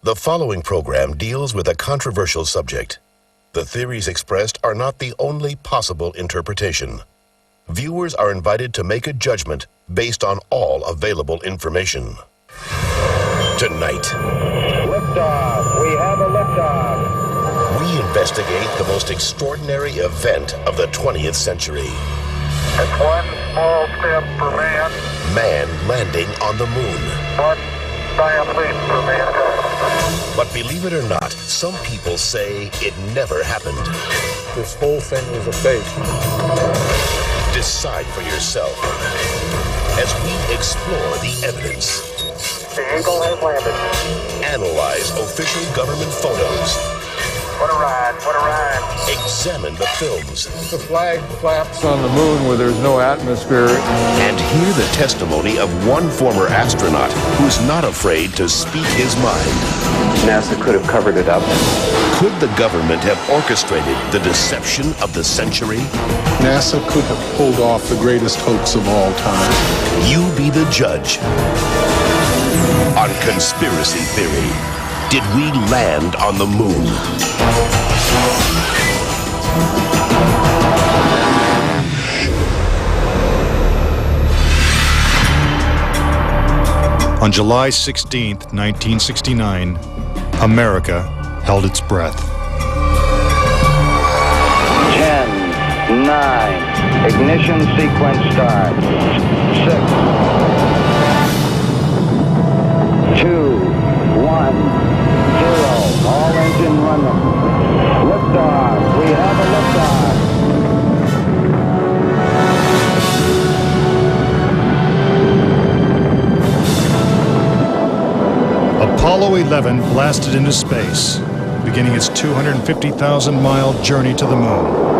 The following program deals with a controversial subject. The theories expressed are not the only possible interpretation. Viewers are invited to make a judgment based on all available information. Tonight, liftoff. We have a liftoff. we investigate the most extraordinary event of the 20th century. It's one small step for man, Man landing on the moon. one giant leap for mankind. But believe it or not, some people say it never happened. This whole thing was a fake. Decide for yourself as we explore the evidence, The Eagle has landed. analyze official government photos, What a ride, what a ride. examine the films, The flag flaps on the moon where there's no atmosphere. and hear the testimony of one former astronaut who's not afraid to speak his mind. NASA could have covered it up. Could the government have orchestrated the deception of the century? NASA could have pulled off the greatest hoax of all time. You be the judge. On Conspiracy Theory, did we land on the moon? On July 16th, 1969, America held its breath. 10, 9, ignition sequence start. 6, 2, 1, 0. All engine running. Liftoff. We have a liftoff. Apollo 11 blasted into space, beginning its 250,000-mile journey to the moon.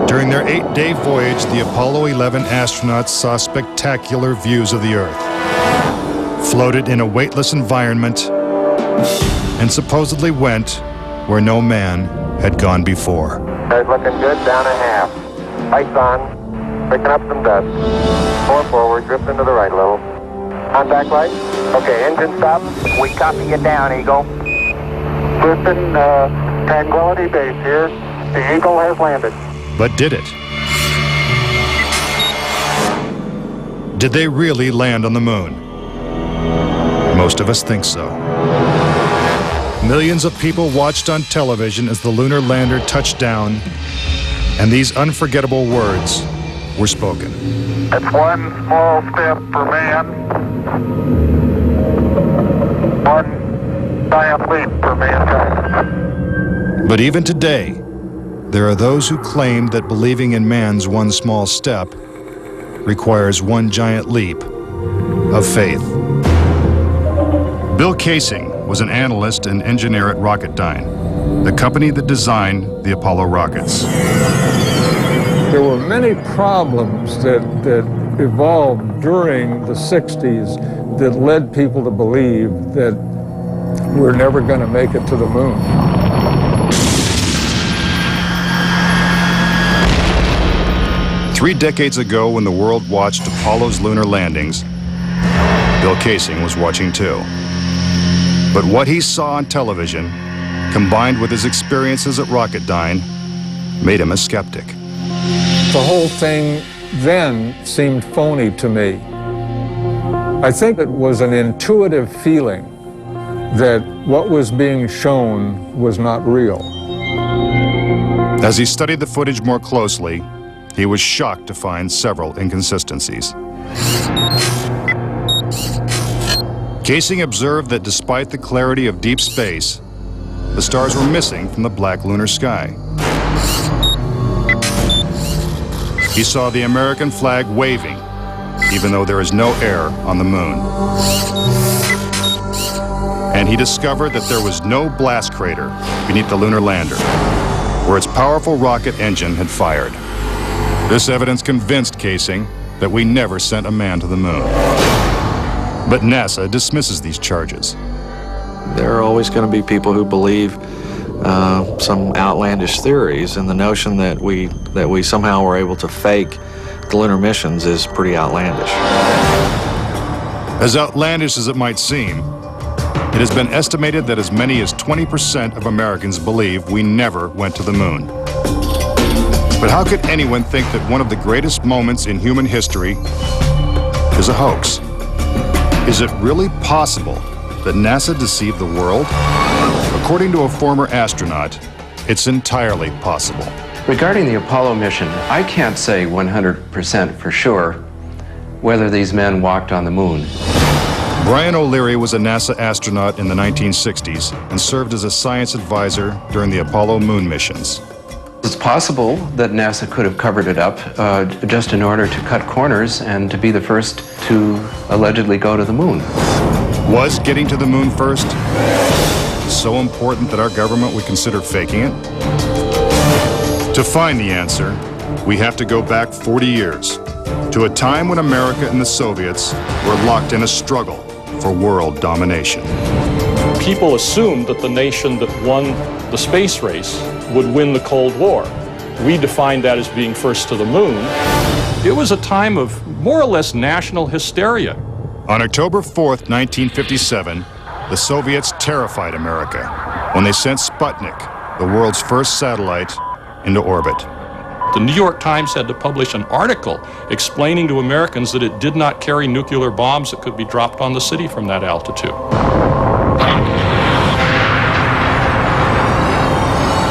During their 8-day voyage, the Apollo 11 astronauts saw spectacular views of the Earth, floated in a weightless environment, and supposedly went where no man had gone before. Guys looking good, down a half. Lights on, picking up some dust. 4 forward, drift into the right a little. Contact light. Okay, engine stop. We copy you down, Eagle. Houston, Tranquility Base here. The Eagle has landed. But did it? Did they really land on the moon? Most of us think so. Millions of people watched on television as the lunar lander touched down, and these unforgettable words were spoken. It's one small step for man, one giant leap for mankind. But even today, there are those who claim that believing in man's one small step requires one giant leap of faith. Bill Kaysing was an analyst and engineer at Rocketdyne, the company that designed the Apollo rockets. There were many problems that evolved during the 60s that led people to believe that we're never going to make it to the moon. Three decades ago, when the world watched Apollo's lunar landings, Bill Kaysing was watching too. But what he saw on television, combined with his experiences at Rocketdyne, made him a skeptic. The whole thing then seemed phony to me. I think it was an intuitive feeling that what was being shown was not real. As he studied the footage more closely, he was shocked to find several inconsistencies. Kaysing observed that despite the clarity of deep space, the stars were missing from the black lunar sky. He saw the American flag waving, even though there is no air on the moon. And he discovered that there was no blast crater beneath the lunar lander, where its powerful rocket engine had fired. This evidence convinced Kaysing that we never sent a man to the moon. But NASA dismisses these charges. There are always going to be people who believe some outlandish theories, and the notion that we somehow were able to fake the lunar missions is pretty outlandish. As outlandish as it might seem, it has been estimated that as many as 20% of Americans believe we never went to the moon. But how could anyone think that one of the greatest moments in human history is a hoax? Is it really possible that NASA deceived the world? According to a former astronaut, it's entirely possible. Regarding the Apollo mission, I can't say 100% for sure whether these men walked on the moon. Brian O'Leary was a NASA astronaut in the 1960s and served as a science advisor during the Apollo moon missions. It's possible that NASA could have covered it up just in order to cut corners and to be the first to allegedly go to the moon. Was getting to the moon first so important that our government would consider faking it? To find the answer, we have to go back 40 years, to a time when America and the Soviets were locked in a struggle for world domination. People assumed that the nation that won the space race would win the Cold War. We defined that as being first to the moon. It was a time of more or less national hysteria. On October 4th, 1957, the Soviets terrified America when they sent Sputnik, the world's first satellite, into orbit. The New York Times had to publish an article explaining to Americans that it did not carry nuclear bombs that could be dropped on the city from that altitude.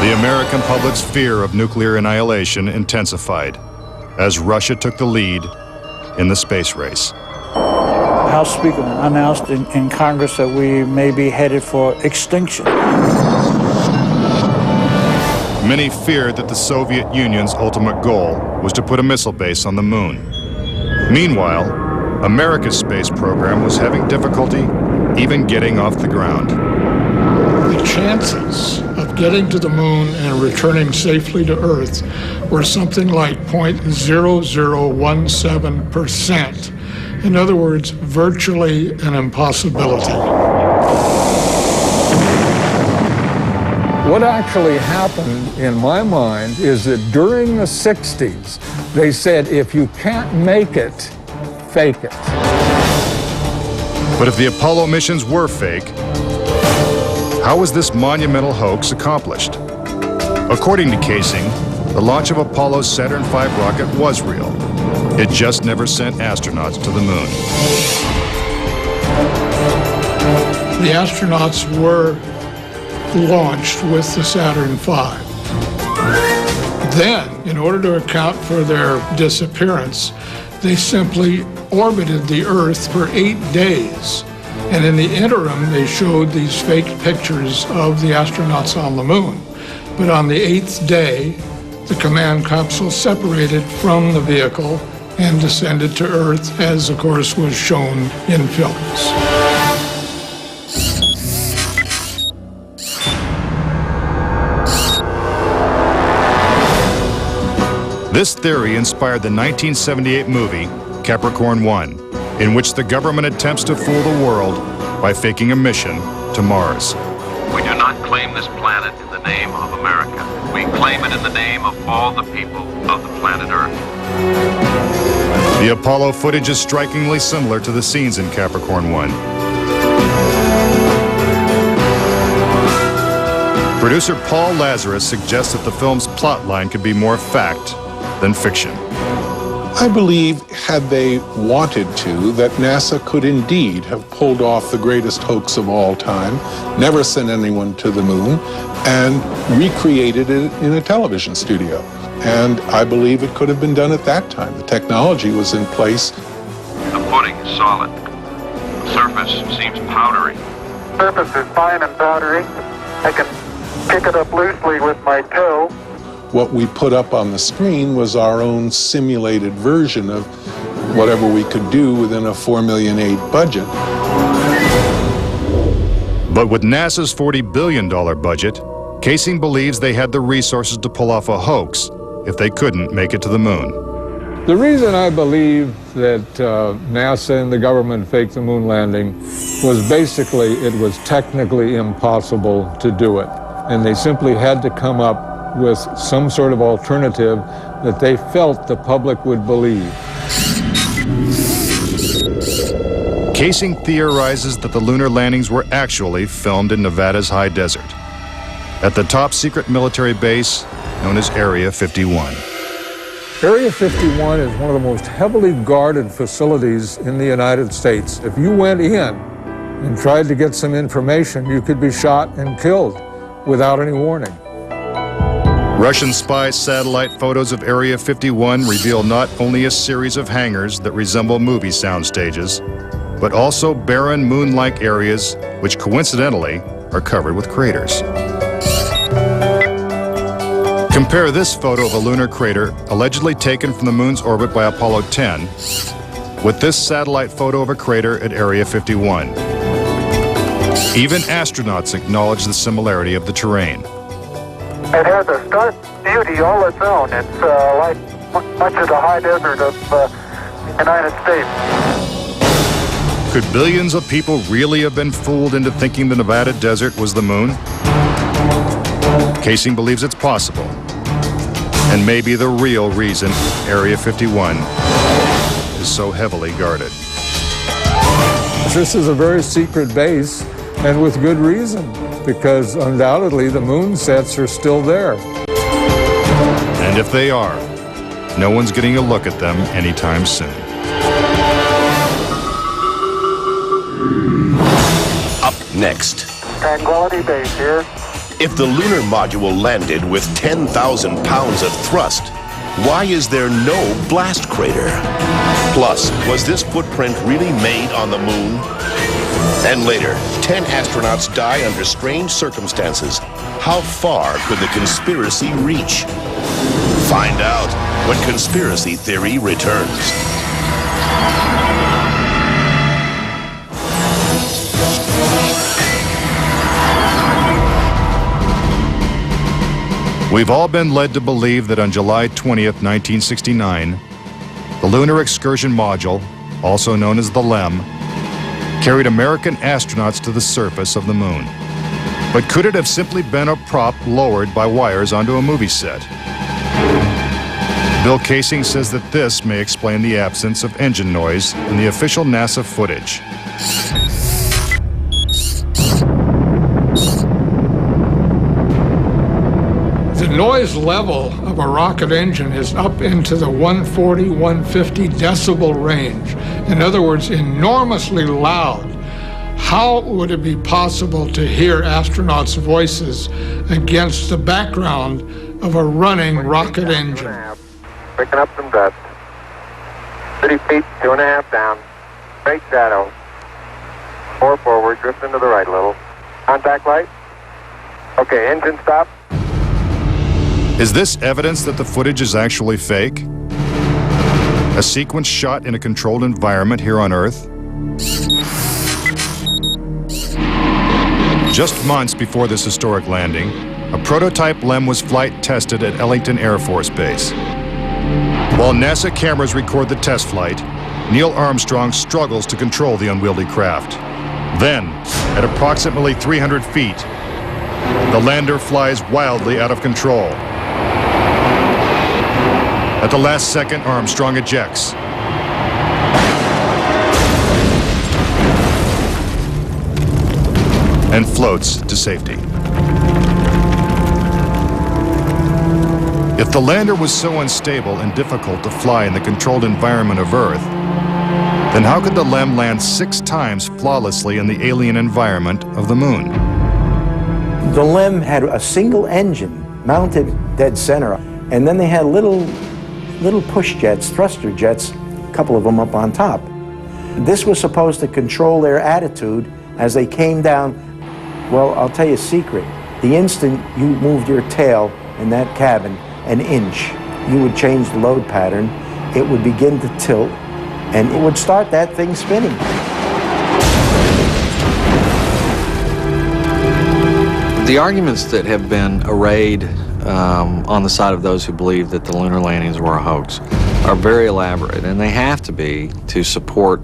The American public's fear of nuclear annihilation intensified as Russia took the lead in the space race. House Speaker announced in Congress that we may be headed for extinction. Many feared that the Soviet Union's ultimate goal was to put a missile base on the moon. Meanwhile, America's space program was having difficulty even getting off the ground. The chances of getting to the moon and returning safely to Earth were something like 0.0017%. In other words, virtually an impossibility. What actually happened in my mind is that during the 60s, they said, if you can't make it, fake it. But if the Apollo missions were fake, how was this monumental hoax accomplished? According to Casing, the launch of Apollo's Saturn V rocket was real. It just never sent astronauts to the moon. The astronauts were launched with the Saturn V. Then, in order to account for their disappearance, they simply orbited the Earth for 8 days. And in the interim, they showed these fake pictures of the astronauts on the moon. But on the 8th day, the command capsule separated from the vehicle and descended to Earth, as of course was shown in films. This theory inspired the 1978 movie Capricorn 1, in which the government attempts to fool the world by faking a mission to Mars. We do not claim this planet in the name of America. We claim it in the name of all the people of the planet Earth. The Apollo footage is strikingly similar to the scenes in Capricorn 1. Producer Paul Lazarus suggests that the film's plotline could be more fact than fiction. I believe, had they wanted to, that NASA could indeed have pulled off the greatest hoax of all time, never sent anyone to the moon, and recreated it in a television studio. And I believe it could have been done at that time. The technology was in place. The footing is solid. The surface seems powdery. The surface is fine and powdery. I can pick it up loosely with my toe. What we put up on the screen was our own simulated version of whatever we could do within a $4 million aid budget. But with NASA's $40 billion budget, Casing believes they had the resources to pull off a hoax if they couldn't make it to the moon. The reason I believe that NASA and the government faked the moon landing was basically it was technically impossible to do it. and they simply had to come up with some sort of alternative that they felt the public would believe. Kaysing theorizes that the lunar landings were actually filmed in Nevada's high desert, at the top secret military base known as Area 51. Area 51 is one of the most heavily guarded facilities in the United States. If you went in and tried to get some information, you could be shot and killed without any warning. Russian spy satellite photos of Area 51 reveal not only a series of hangars that resemble movie sound stages, but also barren moon-like areas which coincidentally are covered with craters. Compare this photo of a lunar crater allegedly taken from the moon's orbit by Apollo 10 with this satellite photo of a crater at Area 51. Even astronauts acknowledge the similarity of the terrain. It has a stark beauty all its own. It's like much of the high desert of the United States. Could billions of people really have been fooled into thinking the Nevada desert was the moon? Kaysing believes it's possible, and maybe the real reason Area 51 is so heavily guarded. This is a very secret base, and with good reason, because undoubtedly the moon sets are still there. And if they are, no one's getting a look at them anytime soon. Up next. Tranquility Base here. If the lunar module landed with 10,000 pounds of thrust, why is there no blast crater? Plus, was this footprint really made on the moon? And later, 10 astronauts die under strange circumstances. How far could the conspiracy reach? Find out when Conspiracy Theory returns. We've all been led to believe that on July 20th, 1969, the Lunar Excursion Module, also known as the LEM, carried American astronauts to the surface of the moon. But could it have simply been a prop lowered by wires onto a movie set? Bill Kaysing says that this may explain the absence of engine noise in the official NASA footage. The noise level of a rocket engine is up into the 140, 150 decibel range. In other words, enormously loud. How would it be possible to hear astronauts' voices against the background of a running rocket engine? Picking up some dust. 30 feet, 2.5 down. Straight shadow. 4 forward, drifting to the right a little. Contact light. Okay, engine stop. Is this evidence that the footage is actually fake? A sequence shot in a controlled environment here on Earth? Just months before this historic landing, a prototype LEM was flight tested at Ellington Air Force Base. While NASA cameras record the test flight, Neil Armstrong struggles to control the unwieldy craft. Then, at approximately 300 feet, the lander flies wildly out of control. At the last second, Armstrong ejects. And floats to safety. If the lander was so unstable and difficult to fly in the controlled environment of Earth, then how could the LEM land 6 times flawlessly in the alien environment of the moon? The LEM had a single engine mounted dead center, and then they had little push jets, thruster jets, a couple of them up on top. This was supposed to control their attitude as they came down. Well, I'll tell you a secret. The instant you moved your tail in that cabin an inch, you would change the load pattern, it would begin to tilt, and it would start that thing spinning. The arguments that have been arrayed on the side of those who believe that the lunar landings were a hoax are very elaborate, and they have to be to support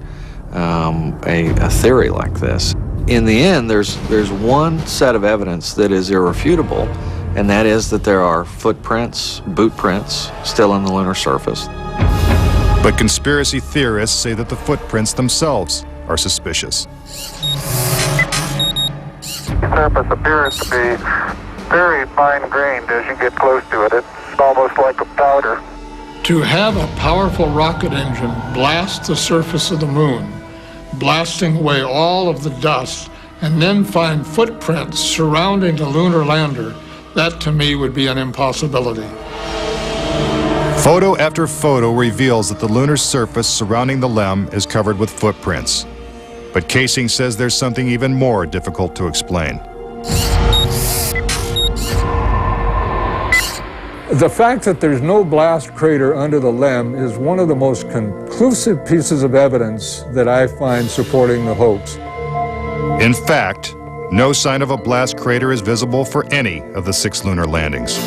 a theory like this. in the end, there's one set of evidence that is irrefutable, and that is that there are footprints, boot prints, still on the lunar surface. But conspiracy theorists say that the footprints themselves are suspicious. The surface appears to be very fine-grained as you get close to it. It's almost like a powder. To have a powerful rocket engine blast the surface of the moon, blasting away all of the dust, and then find footprints surrounding the lunar lander, that to me would be an impossibility. Photo after photo reveals that the lunar surface surrounding the LEM is covered with footprints. But Kaysing says there's something even more difficult to explain. The fact that there's no blast crater under the LEM is one of the most conclusive pieces of evidence that I find supporting the hoax. In fact, no sign of a blast crater is visible for any of the 6 lunar landings.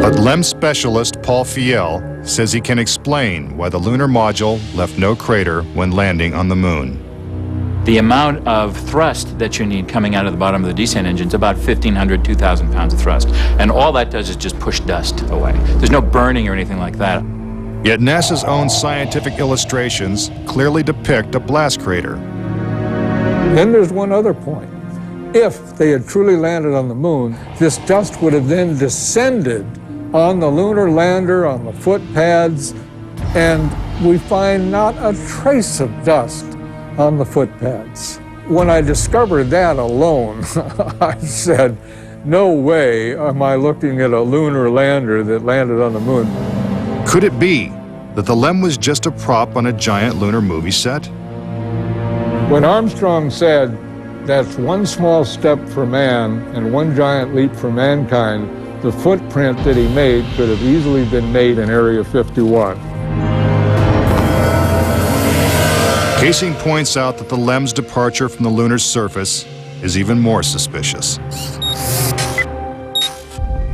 But LEM specialist Paul Fiel says he can explain why the lunar module left no crater when landing on the moon. The amount of thrust that you need coming out of the bottom of the descent engine is about 1,500, 2,000 pounds of thrust. And all that does is just push dust away. There's no burning or anything like that. Yet NASA's own scientific illustrations clearly depict a blast crater. Then there's one other point. If they had truly landed on the moon, this dust would have then descended on the lunar lander, on the foot pads, and we find not a trace of dust on the foot pads. When I discovered that alone, I said, no way am I looking at a lunar lander that landed on the moon. Could it be that the LEM was just a prop on a giant lunar movie set? When Armstrong said, that's one small step for man and one giant leap for mankind, the footprint that he made could have easily been made in Area 51. Kaysing points out that the LEM's departure from the lunar surface is even more suspicious.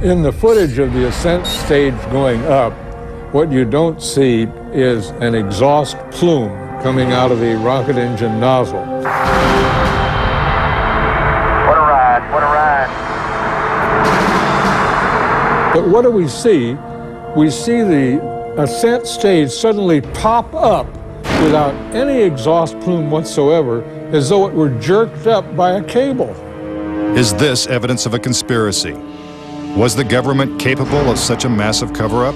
In the footage of the ascent stage going up, what you don't see is an exhaust plume coming out of the rocket engine nozzle. What a ride, what a ride. But what do we see? We see the ascent stage suddenly pop up without any exhaust plume whatsoever, as though it were jerked up by a cable. Is this evidence of a conspiracy? Was the government capable of such a massive cover-up?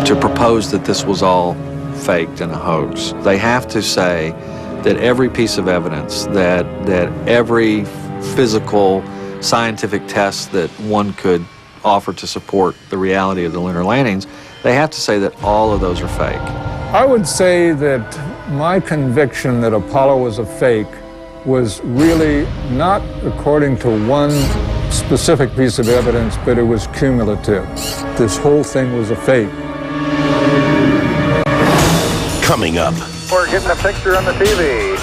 To propose that this was all faked and a hoax, they have to say that every piece of evidence, that every physical, scientific test that one could offer to support the reality of the lunar landings, they have to say that all of those are fake. I would say that my conviction that Apollo was a fake was really not according to one specific piece of evidence, but it was cumulative. This whole thing was a fake. Coming up. We're getting a picture on the TV.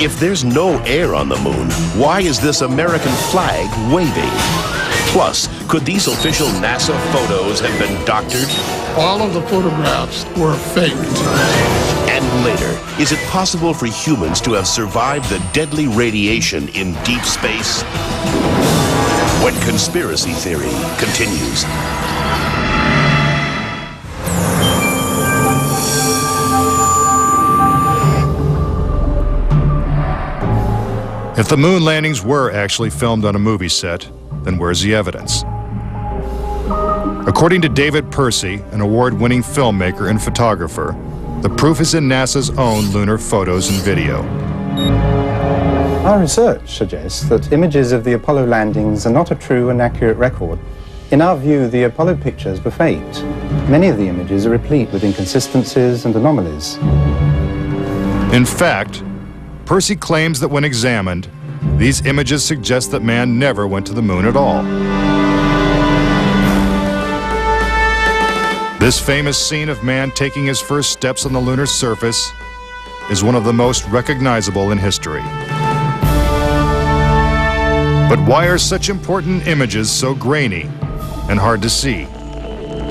If there's no air on the moon, why is this American flag waving? Plus, could these official NASA photos have been doctored? All of the photographs were faked. And later, is it possible for humans to have survived the deadly radiation in deep space? When Conspiracy Theory continues. If the moon landings were actually filmed on a movie set, then where's the evidence? According to David Percy, an award-winning filmmaker and photographer, the proof is in NASA's own lunar photos and video. Our research suggests that images of the Apollo landings are not a true and accurate record. In our view, the Apollo pictures were faked. Many of the images are replete with inconsistencies and anomalies. In fact, Percy claims that when examined, these images suggest that man never went to the moon at all. This famous scene of man taking his first steps on the lunar surface is one of the most recognizable in history. But why are such important images so grainy and hard to see?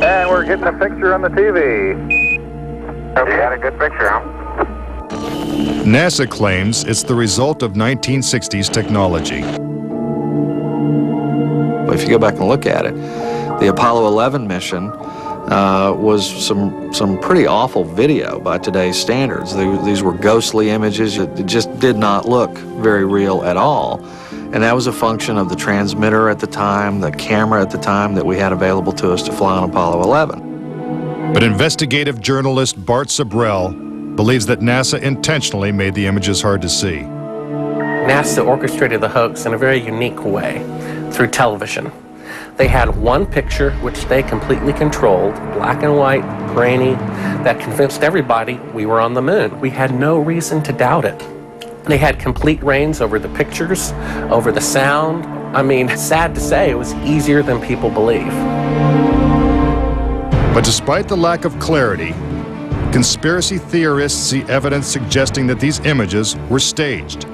And we're getting a picture on the TV. You had a good picture, huh? NASA claims it's the result of 1960s technology. If you go back and look at it, the Apollo 11 mission was some pretty awful video by today's standards. These were ghostly images. It just did not look very real at all. And that was a function of the transmitter at the time, the camera at the time that we had available to us to fly on Apollo 11. But investigative journalist Bart Sabrell believes that NASA intentionally made the images hard to see. NASA orchestrated the hoax in a very unique way through television. They had one picture which they completely controlled, black and white, grainy, that convinced everybody we were on the moon. We had no reason to doubt it. They had complete reins over the pictures, over the sound. I mean, sad to say, it was easier than people believe. But despite the lack of clarity, conspiracy theorists see evidence suggesting that these images were staged.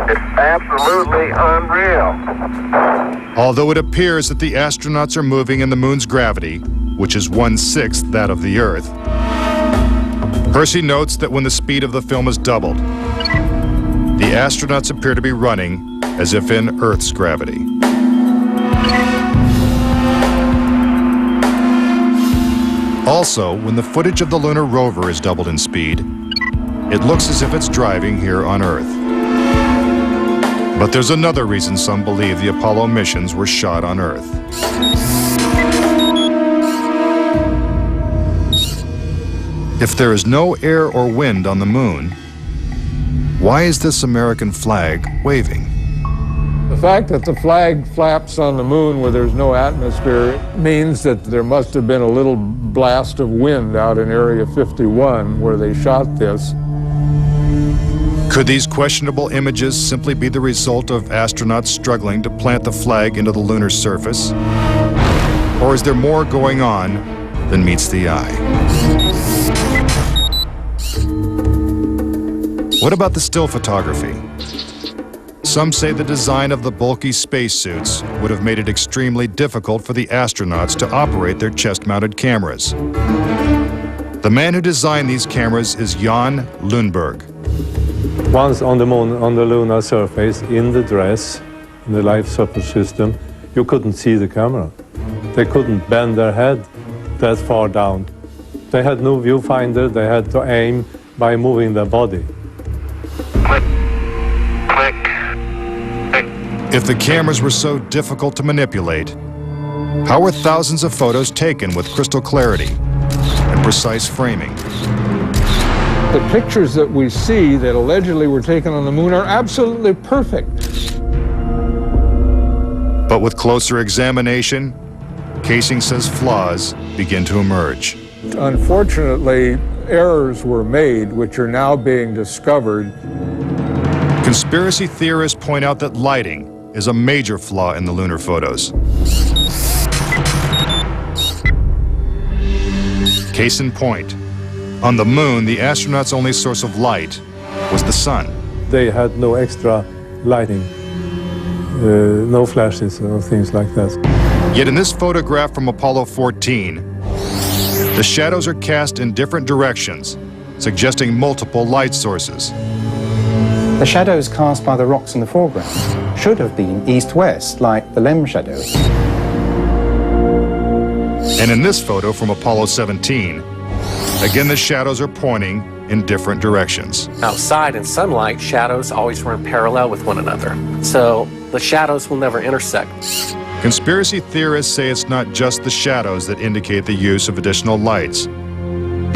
It's absolutely unreal. Although it appears that the astronauts are moving in the moon's gravity, which is 1/6 that of the Earth, Percy notes that when the speed of the film is doubled, the astronauts appear to be running as if in Earth's gravity. Also, when the footage of the lunar rover is doubled in speed, it looks as if it's driving here on Earth. But there's another reason some believe the Apollo missions were shot on Earth. If there is no air or wind on the moon, why is this American flag waving? The fact that the flag flaps on the moon where there's no atmosphere means that there must have been a little blast of wind out in Area 51 where they shot this. Could these questionable images simply be the result of astronauts struggling to plant the flag into the lunar surface? Or is there more going on than meets the eye? What about the still photography? Some say the design of the bulky spacesuits would have made it extremely difficult for the astronauts to operate their chest-mounted cameras. The man who designed these cameras is Jan Lundberg. Once on the moon, on the lunar surface, in the dress, in the life support system, you couldn't see the camera. They couldn't bend their head that far down. They had no viewfinder. They had to aim by moving their body. If the cameras were so difficult to manipulate, how were thousands of photos taken with crystal clarity and precise framing? The pictures that we see that allegedly were taken on the moon are absolutely perfect. But with closer examination, Casing says flaws begin to emerge. Unfortunately, errors were made which are now being discovered. Conspiracy theorists point out that lighting is a major flaw in the lunar photos. Case in point, on the moon, the astronauts' only source of light was the sun. They had no extra lighting, no flashes or things like that. Yet in this photograph from Apollo 14, the shadows are cast in different directions, suggesting multiple light sources. The shadows cast by the rocks in the foreground should have been east-west, like the LEM shadows. And in this photo from Apollo 17, again the shadows are pointing in different directions. Outside in sunlight, shadows always run parallel with one another. So the shadows will never intersect. Conspiracy theorists say it's not just the shadows that indicate the use of additional lights,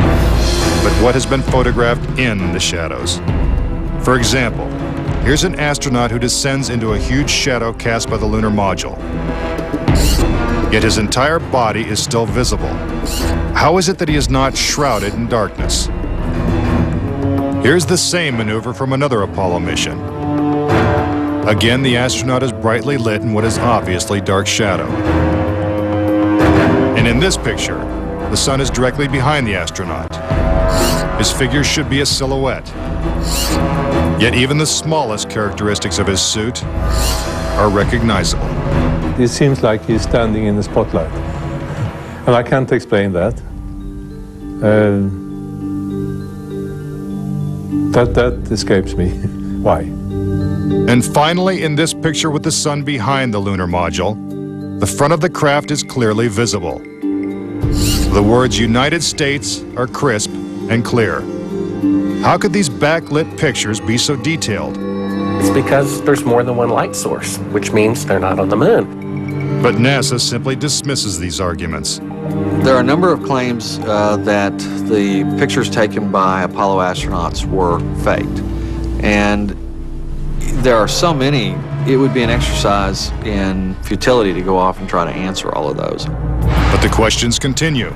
but what has been photographed in the shadows. For example, here's an astronaut who descends into a huge shadow cast by the lunar module. Yet his entire body is still visible. How is it that he is not shrouded in darkness? Here's the same maneuver from another Apollo mission. Again, the astronaut is brightly lit in what is obviously dark shadow. And in this picture, the sun is directly behind the astronaut. His figure should be a silhouette. Yet even the smallest characteristics of his suit are recognizable. It seems like he's standing in the spotlight. And I can't explain that. That escapes me. Why? And finally, in this picture with the sun behind the lunar module, the front of the craft is clearly visible. The words United States are crisp and clear. How could these backlit pictures be so detailed? It's because there's more than one light source, which means they're not on the moon. But NASA simply dismisses these arguments. There are a number of claims that the pictures taken by Apollo astronauts were faked. And there are so many, it would be an exercise in futility to go off and try to answer all of those. But the questions continue.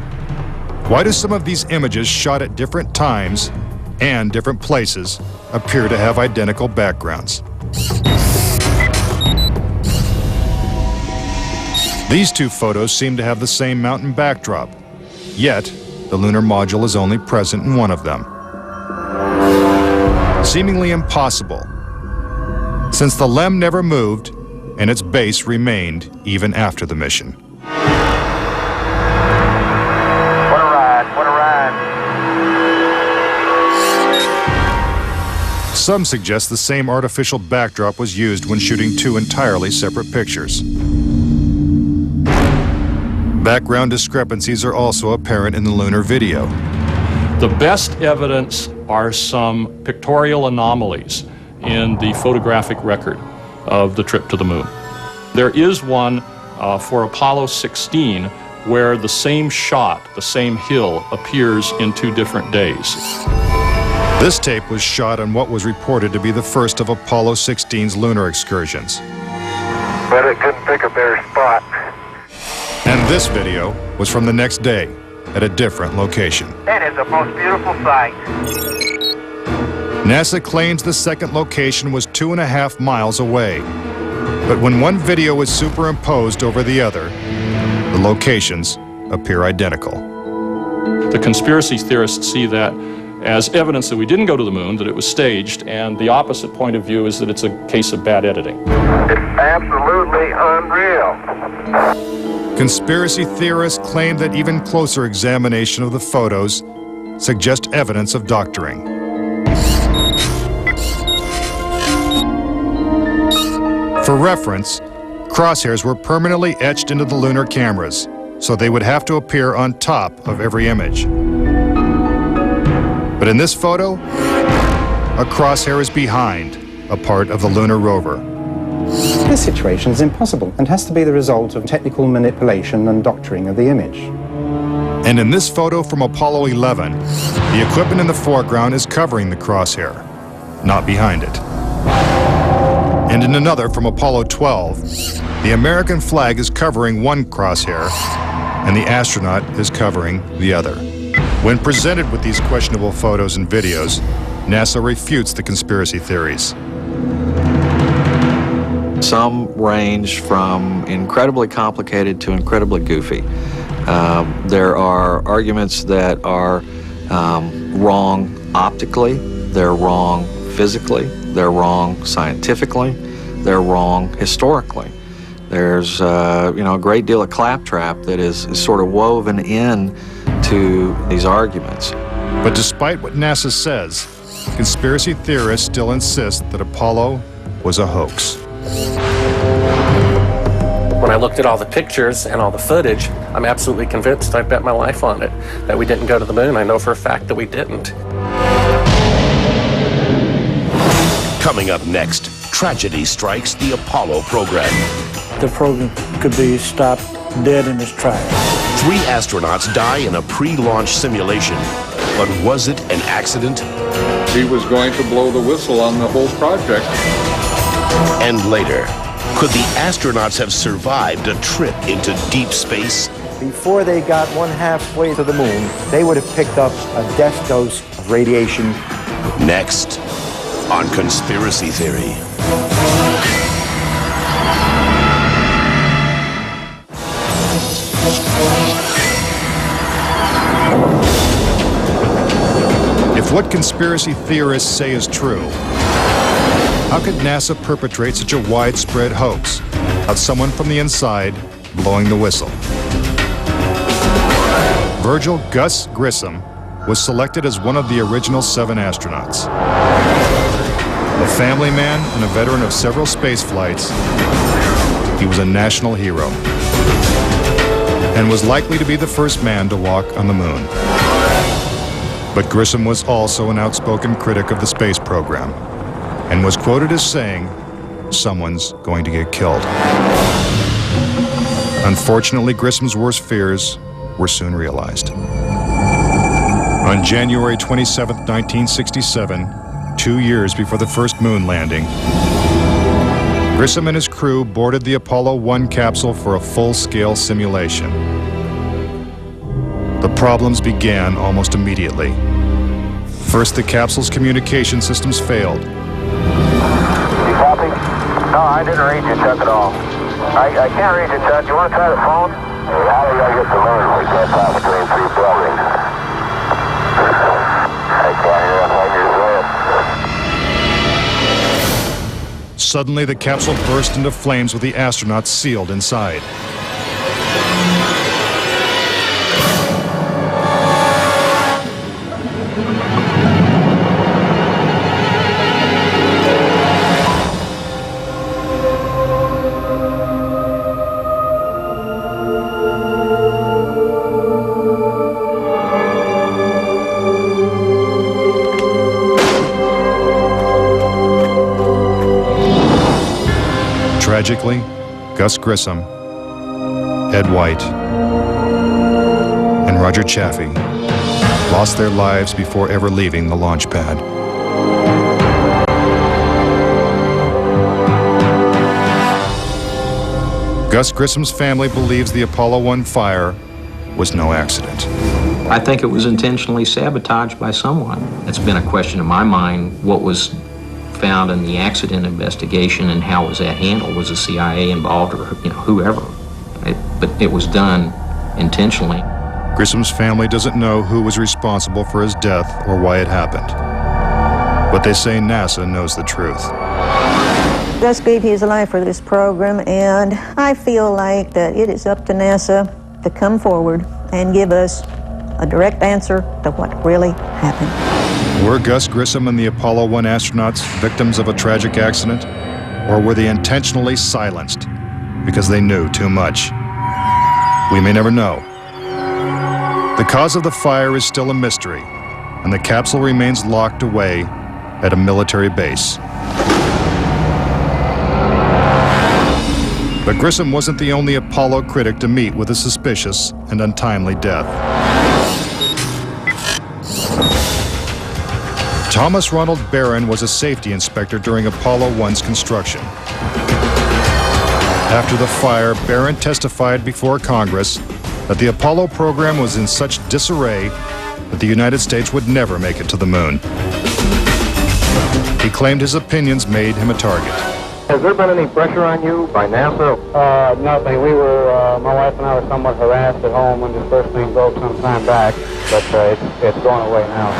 Why do some of these images shot at different times and different places appear to have identical backgrounds? These two photos seem to have the same mountain backdrop, yet the lunar module is only present in one of them. Seemingly impossible, since the LEM never moved and its base remained even after the mission. What a ride, what a ride. Some suggest the same artificial backdrop was used when shooting two entirely separate pictures. Background discrepancies are also apparent in the lunar video. The best evidence are some pictorial anomalies in the photographic record of the trip to the moon. There is one for Apollo 16 where the same shot, the same hill, appears in 2 different days. This tape was shot on what was reported to be the first of Apollo 16's lunar excursions. But it couldn't pick a better spot. And this video was from the next day at a different location. It is the most beautiful sight. NASA claims the second location was 2.5 miles away. But when one video is superimposed over the other, the locations appear identical. The conspiracy theorists see that as evidence that we didn't go to the moon, that it was staged, and the opposite point of view is that it's a case of bad editing. It's absolutely unreal. Conspiracy theorists claim that even closer examination of the photos suggest evidence of doctoring. For reference, crosshairs were permanently etched into the lunar cameras, so they would have to appear on top of every image. But in this photo, a crosshair is behind a part of the lunar rover. This situation is impossible and has to be the result of technical manipulation and doctoring of the image. And in this photo from Apollo 11, the equipment in the foreground is covering the crosshair, not behind it. And in another from Apollo 12, the American flag is covering one crosshair and the astronaut is covering the other. When presented with these questionable photos and videos, NASA refutes the conspiracy theories. Some range from incredibly complicated to incredibly goofy. There are arguments that are wrong optically, they're wrong physically, they're wrong scientifically, they're wrong historically. There's a great deal of claptrap that is sort of woven in to these arguments. But despite what NASA says, conspiracy theorists still insist that Apollo was a hoax. When I looked at all the pictures and all the footage, I'm absolutely convinced, I bet my life on it, that we didn't go to the moon. I know for a fact that we didn't. Coming up next, tragedy strikes the Apollo program. The program could be stopped dead in its tracks. 3 astronauts die in a pre-launch simulation. But was it an accident? He was going to blow the whistle on the whole project. And later, could the astronauts have survived a trip into deep space? Before they got 1/2 to the moon, they would have picked up a death dose of radiation. Next, on Conspiracy Theory. If what conspiracy theorists say is true, how could NASA perpetrate such a widespread hoax of someone from the inside blowing the whistle? Virgil Gus Grissom was selected as one of the original 7 astronauts. A family man and a veteran of several space flights, he was a national hero and was likely to be the first man to walk on the moon. But Grissom was also an outspoken critic of the space program and was quoted as saying, "Someone's going to get killed." Unfortunately, Grissom's worst fears were soon realized. On January 27, 1967, 2 years before the first moon landing, Grissom and his crew boarded the Apollo 1 capsule for a full-scale simulation. The problems began almost immediately. First, the capsule's communication systems failed. You copy? No, I didn't read you, Chuck, at all. I can't read you, Chuck. You want to try the phone? How do I get the moon? We can't talk between 3 buildings. I can't hear what you're saying. Suddenly, the capsule burst into flames with the astronauts sealed inside. Tragically, Gus Grissom, Ed White, and Roger Chaffee lost their lives before ever leaving the launch pad. Gus Grissom's family believes the Apollo 1 fire was no accident. I think it was intentionally sabotaged by someone. It's been a question in my mind, what was found in the accident investigation and how was that handled? Was the CIA involved or whoever? But it was done intentionally. Grissom's family doesn't know who was responsible for his death or why it happened. But they say NASA knows the truth. Gus gave his life for this program, and I feel like that it is up to NASA to come forward and give us a direct answer to what really happened. Were Gus Grissom and the Apollo 1 astronauts victims of a tragic accident? Or were they intentionally silenced because they knew too much? We may never know. The cause of the fire is still a mystery, and the capsule remains locked away at a military base. But Grissom wasn't the only Apollo critic to meet with a suspicious and untimely death. Thomas Ronald Barron was a safety inspector during Apollo 1's construction. After the fire, Barron testified before Congress that the Apollo program was in such disarray that the United States would never make it to the moon. He claimed his opinions made him a target. Has there been any pressure on you by NASA? Nothing. We were, my wife and I were somewhat harassed at home when the first thing broke some time back, but it's going away now.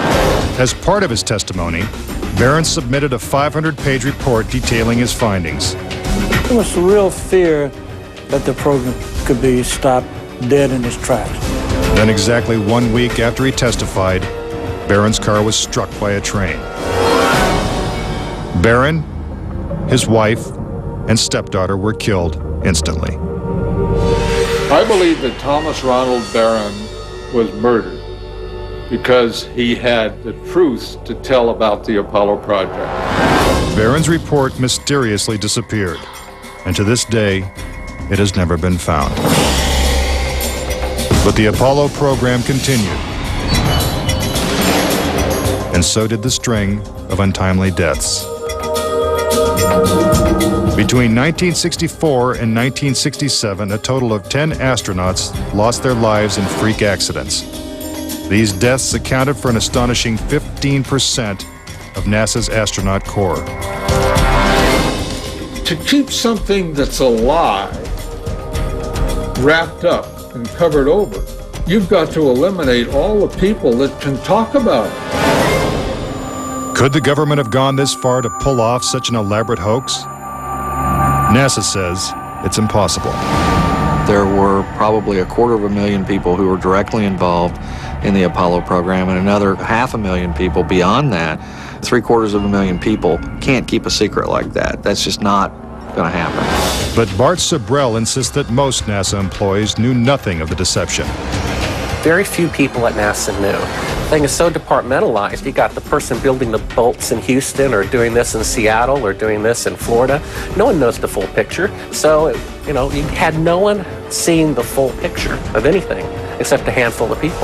As part of his testimony, Barron submitted a 500-page report detailing his findings. There was a real fear that the program could be stopped dead in its tracks. Then exactly 1 week after he testified, Barron's car was struck by a train. Barron, his wife, and stepdaughter were killed instantly. I believe that Thomas Ronald Barron was murdered because he had the truth to tell about the Apollo project. Barron's report mysteriously disappeared, and to this day, it has never been found. But the Apollo program continued, and so did the string of untimely deaths. Between 1964 and 1967, a total of 10 astronauts lost their lives in freak accidents. These deaths accounted for an astonishing 15% of NASA's astronaut corps. To keep something that's a lie wrapped up and covered over, you've got to eliminate all the people that can talk about it. Could the government have gone this far to pull off such an elaborate hoax? NASA says it's impossible. There were probably 250,000 people who were directly involved in the Apollo program, and another 500,000 people beyond that. 750,000 people can't keep a secret like that. That's just not going to happen. But Bart Sibrel insists that most NASA employees knew nothing of the deception. Very few people at NASA knew. The thing is so departmentalized. You got the person building the bolts in Houston, or doing this in Seattle, or doing this in Florida. No one knows the full picture. So, you know, you had no one seeing the full picture of anything except a handful of people.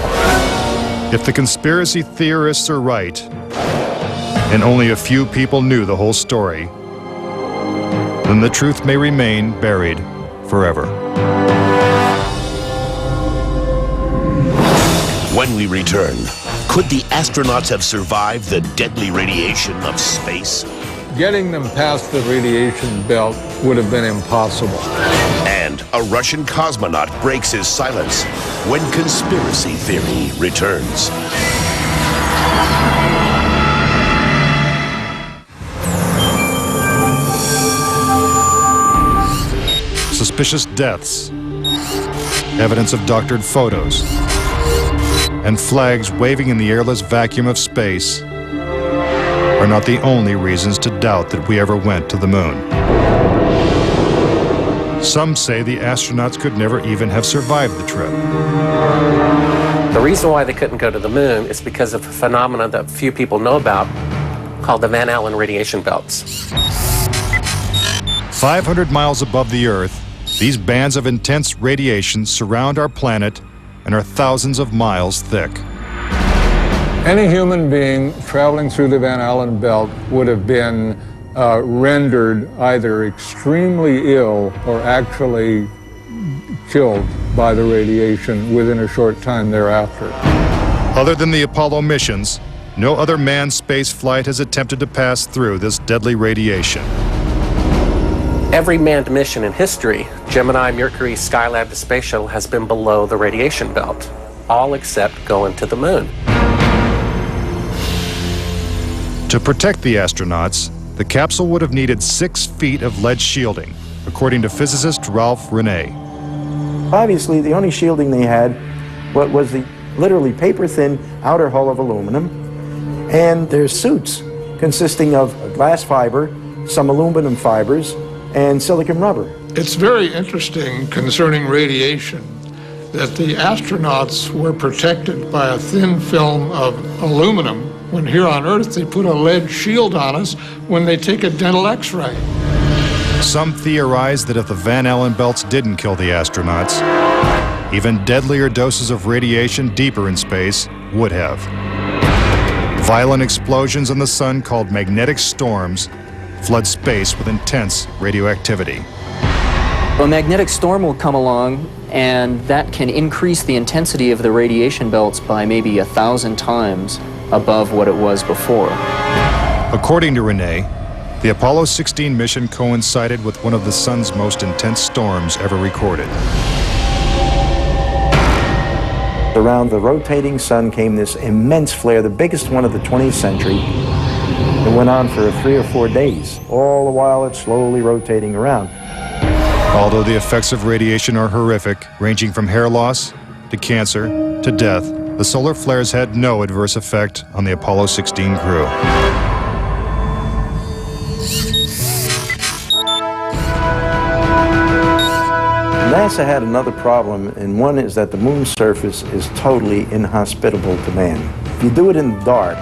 If the conspiracy theorists are right, and only a few people knew the whole story, then the truth may remain buried forever. When we return, could the astronauts have survived the deadly radiation of space? Getting them past the radiation belt would have been impossible. And a Russian cosmonaut breaks his silence when conspiracy theory returns. Suspicious deaths, evidence of doctored photos, and flags waving in the airless vacuum of space are not the only reasons to doubt that we ever went to the moon. Some say the astronauts could never even have survived the trip. The reason why they couldn't go to the moon is because of a phenomenon that few people know about called the Van Allen radiation belts. 500 miles above the Earth, these bands of intense radiation surround our planet and are thousands of miles thick. Any human being traveling through the Van Allen belt would have been rendered either extremely ill or actually killed by the radiation within a short time thereafter. Other than the Apollo missions, no other manned space flight has attempted to pass through this deadly radiation. Every manned mission in history, Gemini, Mercury, Skylab, the Space Shuttle, has been below the radiation belt, all except going to the moon. To protect the astronauts, the capsule would have needed 6 feet of lead shielding, according to physicist Ralph Rene. Obviously, the only shielding they had was the literally paper-thin outer hull of aluminum, and their suits consisting of glass fiber, some aluminum fibers, and silicon rubber. It's very interesting concerning radiation that the astronauts were protected by a thin film of aluminum when here on Earth they put a lead shield on us when they take a dental x-ray. Some theorize that if the Van Allen belts didn't kill the astronauts, even deadlier doses of radiation deeper in space would have. Violent explosions in the sun called magnetic storms flood space with intense radioactivity. A magnetic storm will come along, and that can increase the intensity of the radiation belts by maybe 1,000 times above what it was before. According to Rene, the Apollo 16 mission coincided with one of the sun's most intense storms ever recorded. Around the rotating sun came this immense flare, the biggest one of the 20th century. It went on for 3 or 4 days, all the while it's slowly rotating around. Although the effects of radiation are horrific, ranging from hair loss to cancer to death, the solar flares had no adverse effect on the Apollo 16 crew. NASA had another problem, and one is that the moon's surface is totally inhospitable to man. If you do it in the dark,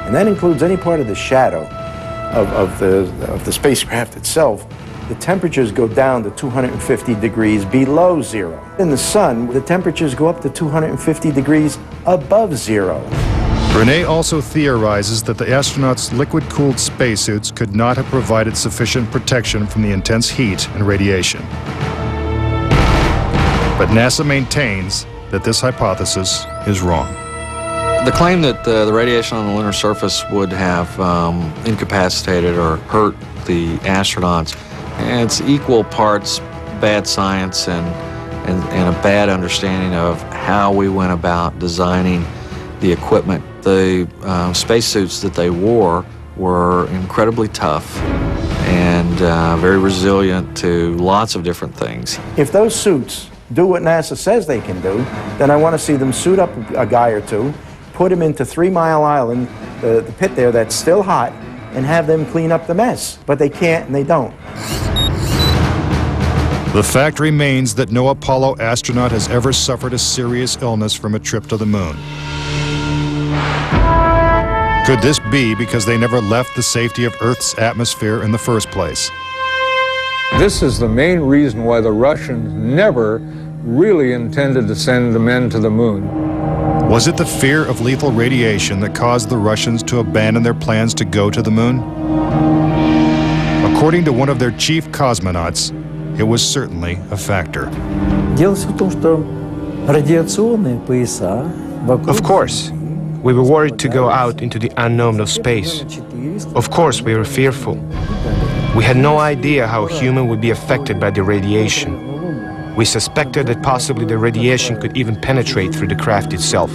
and that includes any part of the shadow of the spacecraft itself, the temperatures go down to 250 degrees below zero. In the sun, the temperatures go up to 250 degrees above zero. Rene also theorizes that the astronauts' liquid-cooled spacesuits could not have provided sufficient protection from the intense heat and radiation. But NASA maintains that this hypothesis is wrong. The claim that the radiation on the lunar surface would have incapacitated or hurt the astronauts, it's equal parts bad science and a bad understanding of how we went about designing the equipment. The spacesuits that they wore were incredibly tough and very resilient to lots of different things. If those suits do what NASA says they can do, then I want to see them suit up a guy or two, put him into 3 Mile Island, the pit there that's still hot, and have them clean up the mess. But they can't and they don't. The fact remains that no Apollo astronaut has ever suffered a serious illness from a trip to the moon. Could this be because they never left the safety of Earth's atmosphere in the first place? This is the main reason why the Russians never really intended to send the men to the moon. Was it the fear of lethal radiation that caused the Russians to abandon their plans to go to the moon? According to one of their chief cosmonauts, it was certainly a factor. Of course, we were worried to go out into the unknown of space. Of course, we were fearful. We had no idea how a human would be affected by the radiation. We suspected that possibly the radiation could even penetrate through the craft itself.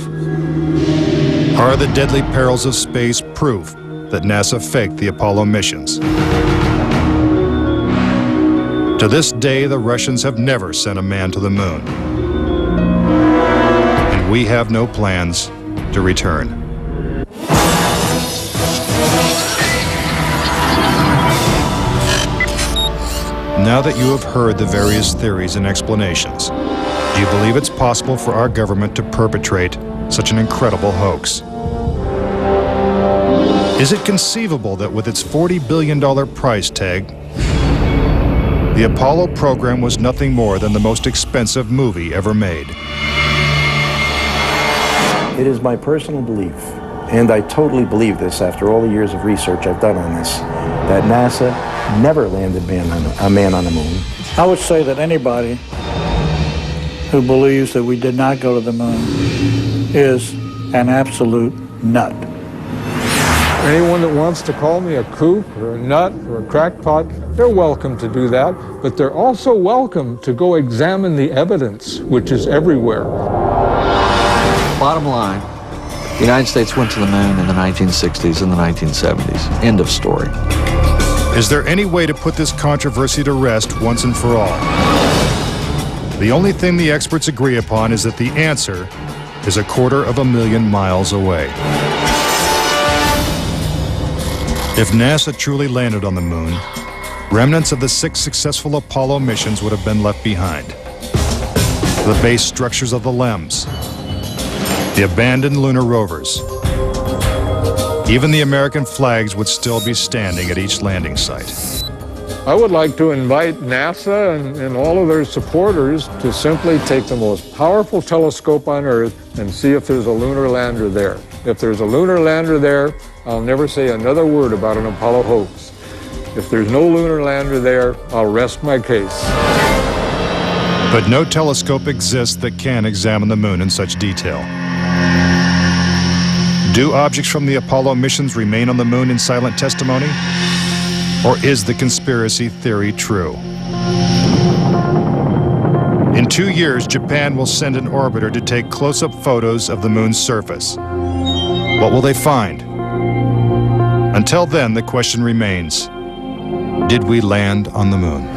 Are the deadly perils of space proof that NASA faked the Apollo missions? To this day, the Russians have never sent a man to the moon. And we have no plans to return. Now that you have heard the various theories and explanations, do you believe it's possible for our government to perpetrate such an incredible hoax? Is it conceivable that with its $40 billion price tag, the Apollo program was nothing more than the most expensive movie ever made? It is my personal belief, and I totally believe this after all the years of research I've done on this, that NASA never landed a man on the moon. I would say that anybody who believes that we did not go to the moon is an absolute nut. Anyone that wants to call me a kook or a nut or a crackpot, they're welcome to do that, but they're also welcome to go examine the evidence, which is everywhere. Bottom line, the United States went to the moon in the 1960s and the 1970s. End of story. Is there any way to put this controversy to rest once and for all? The only thing the experts agree upon is that the answer is 250,000 miles away. If NASA truly landed on the moon, remnants of the 6 successful Apollo missions would have been left behind. The base structures of the LEMs, the abandoned lunar rovers. Even the American flags would still be standing at each landing site. I would like to invite NASA and all of their supporters to simply take the most powerful telescope on Earth and see if there's a lunar lander there. If there's a lunar lander there, I'll never say another word about an Apollo hoax. If there's no lunar lander there, I'll rest my case. But no telescope exists that can examine the moon in such detail. Do objects from the Apollo missions remain on the moon in silent testimony? Or is the conspiracy theory true? In 2 years, Japan will send an orbiter to take close-up photos of the moon's surface. What will they find? Until then, the question remains, did we land on the moon?